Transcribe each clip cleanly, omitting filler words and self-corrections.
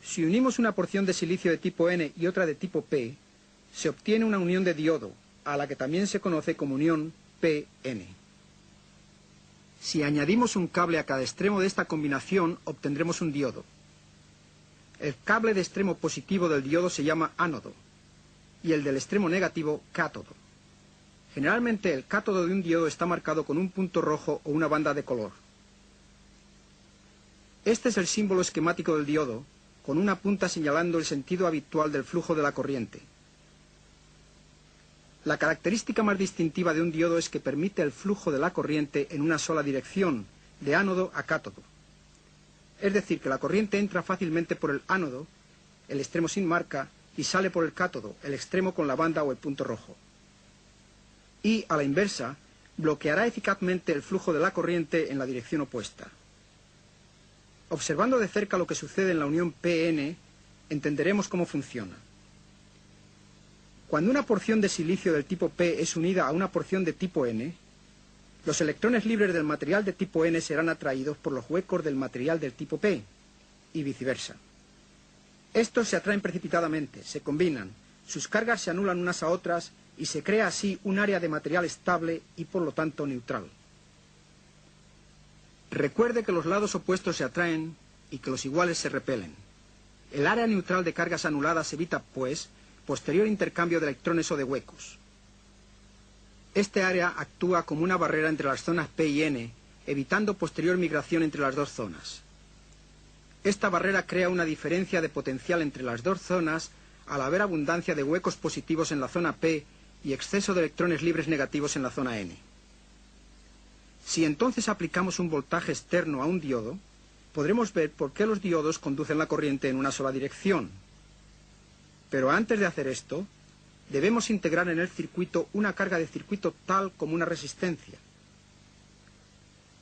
Si unimos una porción de silicio de tipo N y otra de tipo P, se obtiene una unión de diodo, a la que también se conoce como unión PN. Si añadimos un cable a cada extremo de esta combinación, obtendremos un diodo. El cable de extremo positivo del diodo se llama ánodo, y el del extremo negativo, cátodo. Generalmente el cátodo de un diodo está marcado con un punto rojo o una banda de color. Este es el símbolo esquemático del diodo, con una punta señalando el sentido habitual del flujo de la corriente. La característica más distintiva de un diodo es que permite el flujo de la corriente en una sola dirección, de ánodo a cátodo. Es decir, que la corriente entra fácilmente por el ánodo, el extremo sin marca, y sale por el cátodo, el extremo con la banda o el punto rojo. Y, a la inversa, bloqueará eficazmente el flujo de la corriente en la dirección opuesta. Observando de cerca lo que sucede en la unión PN, entenderemos cómo funciona. Cuando una porción de silicio del tipo P es unida a una porción de tipo N, los electrones libres del material de tipo N serán atraídos por los huecos del material del tipo P, y viceversa. Estos se atraen precipitadamente, se combinan, sus cargas se anulan unas a otras y se crea así un área de material estable y por lo tanto neutral. Recuerde que los lados opuestos se atraen y que los iguales se repelen. El área neutral de cargas anuladas evita, pues, posterior intercambio de electrones o de huecos. Este área actúa como una barrera entre las zonas P y N, evitando posterior migración entre las dos zonas. Esta barrera crea una diferencia de potencial entre las dos zonas al haber abundancia de huecos positivos en la zona P y exceso de electrones libres negativos en la zona N. Si entonces aplicamos un voltaje externo a un diodo, podremos ver por qué los diodos conducen la corriente en una sola dirección. Pero antes de hacer esto, debemos integrar en el circuito una carga de circuito tal como una resistencia.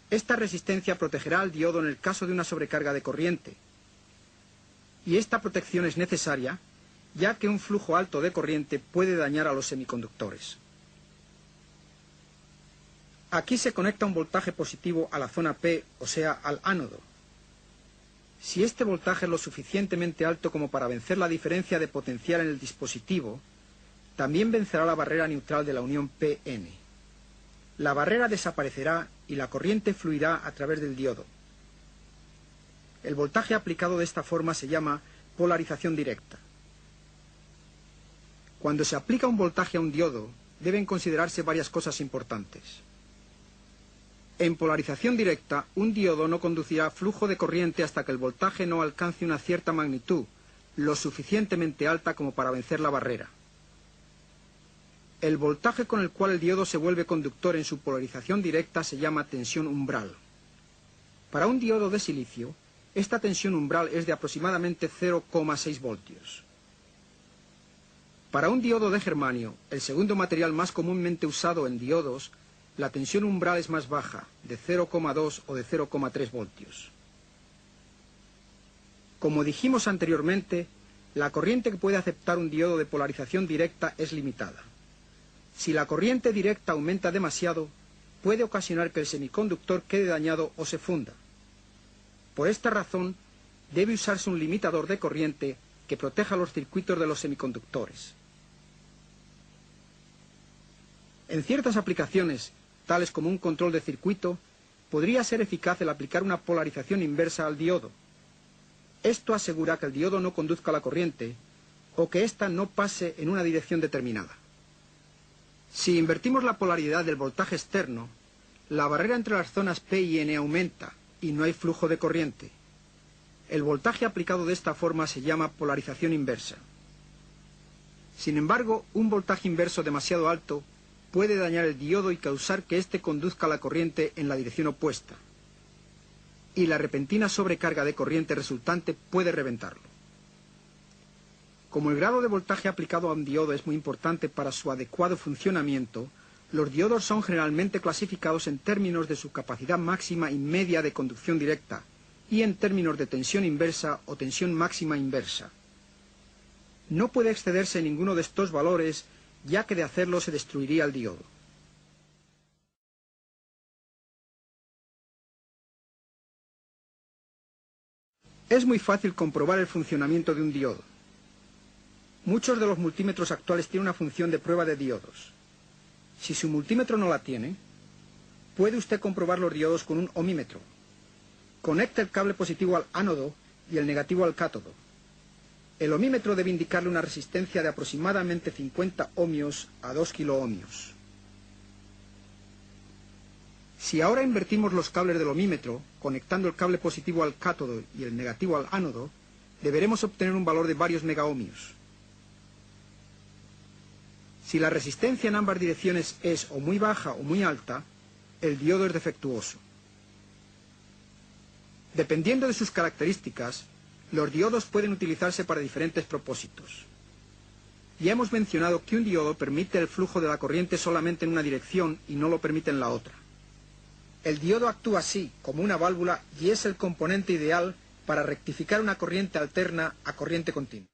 Esta resistencia protegerá al diodo en el caso de una sobrecarga de corriente. Y esta protección es necesaria, ya que un flujo alto de corriente puede dañar a los semiconductores. Aquí se conecta un voltaje positivo a la zona P, o sea, al ánodo. Si este voltaje es lo suficientemente alto como para vencer la diferencia de potencial en el dispositivo, también vencerá la barrera neutral de la unión PN. La barrera desaparecerá y la corriente fluirá a través del diodo. El voltaje aplicado de esta forma se llama polarización directa. Cuando se aplica un voltaje a un diodo, deben considerarse varias cosas importantes. En polarización directa, un diodo no conducirá flujo de corriente hasta que el voltaje no alcance una cierta magnitud, lo suficientemente alta como para vencer la barrera. El voltaje con el cual el diodo se vuelve conductor en su polarización directa se llama tensión umbral. Para un diodo de silicio, esta tensión umbral es de aproximadamente 0,6 voltios. Para un diodo de germanio, el segundo material más comúnmente usado en diodos, la tensión umbral es más baja, de 0,2 o de 0,3 voltios. Como dijimos anteriormente, la corriente que puede aceptar un diodo de polarización directa es limitada. Si la corriente directa aumenta demasiado, puede ocasionar que el semiconductor quede dañado o se funda. Por esta razón, debe usarse un limitador de corriente que proteja los circuitos de los semiconductores. En ciertas aplicaciones, tales como un control de circuito, podría ser eficaz el aplicar una polarización inversa al diodo. Esto asegura que el diodo no conduzca la corriente o que ésta no pase en una dirección determinada. Si invertimos la polaridad del voltaje externo, la barrera entre las zonas P y N aumenta y no hay flujo de corriente. El voltaje aplicado de esta forma se llama polarización inversa. Sin embargo, un voltaje inverso demasiado alto puede dañar el diodo y causar que éste conduzca la corriente en la dirección opuesta. Y la repentina sobrecarga de corriente resultante puede reventarlo. Como el grado de voltaje aplicado a un diodo es muy importante para su adecuado funcionamiento, los diodos son generalmente clasificados en términos de su capacidad máxima y media de conducción directa y en términos de tensión inversa o tensión máxima inversa. No puede excederse ninguno de estos valores, ya que de hacerlo se destruiría el diodo. Es muy fácil comprobar el funcionamiento de un diodo. Muchos de los multímetros actuales tienen una función de prueba de diodos. Si su multímetro no la tiene, puede usted comprobar los diodos con un ohmímetro. Conecta el cable positivo al ánodo y el negativo al cátodo. El ohmímetro debe indicarle una resistencia de aproximadamente 50 ohmios a 2 kiloohmios. Si ahora invertimos los cables del ohmímetro, conectando el cable positivo al cátodo y el negativo al ánodo, deberemos obtener un valor de varios megaohmios. Si la resistencia en ambas direcciones es o muy baja o muy alta, el diodo es defectuoso. Dependiendo de sus características, los diodos pueden utilizarse para diferentes propósitos. Ya hemos mencionado que un diodo permite el flujo de la corriente solamente en una dirección y no lo permite en la otra. El diodo actúa así, como una válvula, y es el componente ideal para rectificar una corriente alterna a corriente continua.